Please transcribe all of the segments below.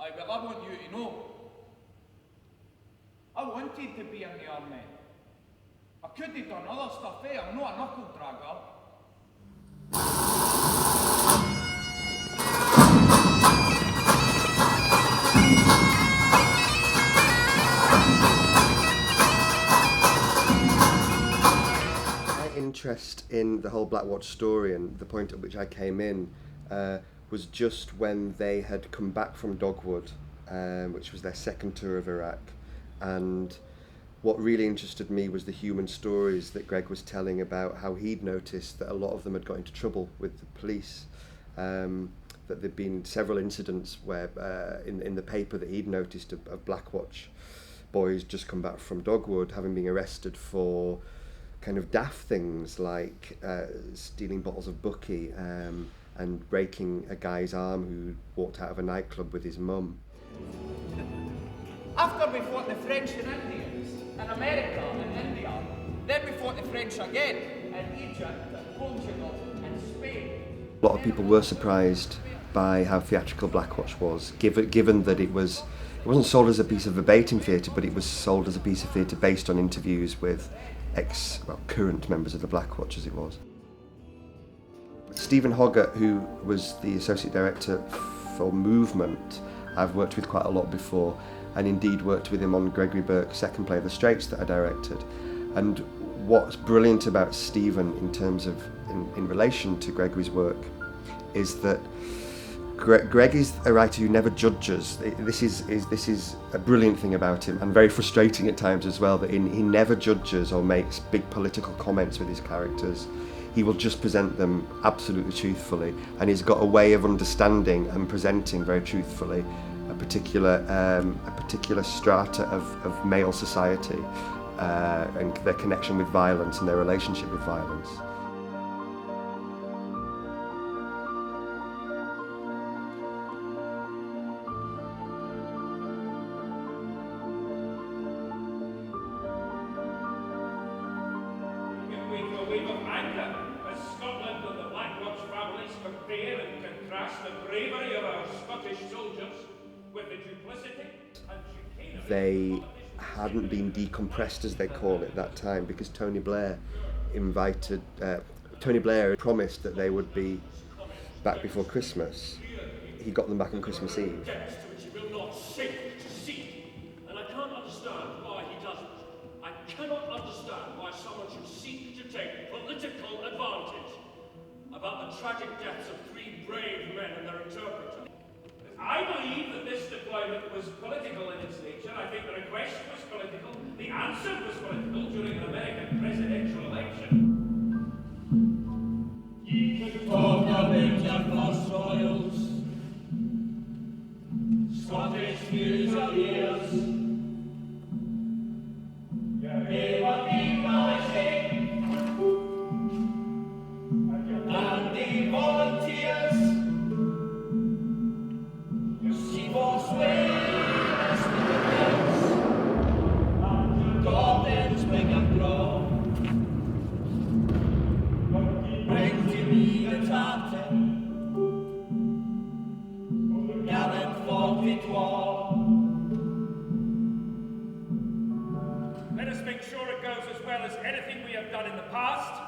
Aye, well, I want you to know. I wanted to be in the army. I could have done other stuff, eh? I'm not a knuckle dragger. Interest in the whole Black Watch story and the point at which I came in was just when they had come back from Dogwood, which was their second tour of Iraq, and what really interested me was the human stories that Greg was telling about how he'd noticed that a lot of them had got into trouble with the police, that there'd been several incidents where in the paper that he'd noticed of Black Watch boys just come back from Dogwood having been arrested for kind of daft things like stealing bottles of Bucky and breaking a guy's arm who walked out of a nightclub with his mum. After we fought the French and Indians in America and India, then we fought the French again in Egypt and Portugal and Spain. A lot of people were surprised by how theatrical Black Watch was, given that it wasn't sold as a piece of verbatim theatre, but it was sold as a piece of theatre based on interviews with current members of the Black Watch, as it was. Stephen Hoggart, who was the Associate Director for Movement, I've worked with quite a lot before, and indeed worked with him on Gregory Burke's second play, The Straits, that I directed. And what's brilliant about Stephen in terms of, in relation to Gregory's work, is that Greg is a writer who never judges. This is a brilliant thing about him, and very frustrating at times as well, that he never judges or makes big political comments with his characters. He will just present them absolutely truthfully, and he's got a way of understanding and presenting very truthfully a particular strata of male society and their connection with violence and their relationship with violence. Wave of anger as Scotland and the Black Watch families compare and contrast the bravery of our Scottish soldiers with the duplicity and chicanery. They hadn't been decompressed, as they call it, that time, because Tony Blair promised that they would be back before Christmas. He got them back on Christmas Eve. Which he will not seek to seek, and I can't understand why he doesn't. I cannot understand why someone should seek to take political advantage about the tragic deaths of 3 brave men and their interpreter. I believe that this deployment was political in its nature. I think the request was political. The answer was political during an American presidential election. Ye could talk of interfloss royals, Scottish fusiliers. They were demolishing and the volunteers. You see more sways with the bells and your gardens big and broad. Bring to me the tartan, the gallant fought it war. Let us make sure it goes as well as anything we have done in the past,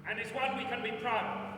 and is one we can be proud of.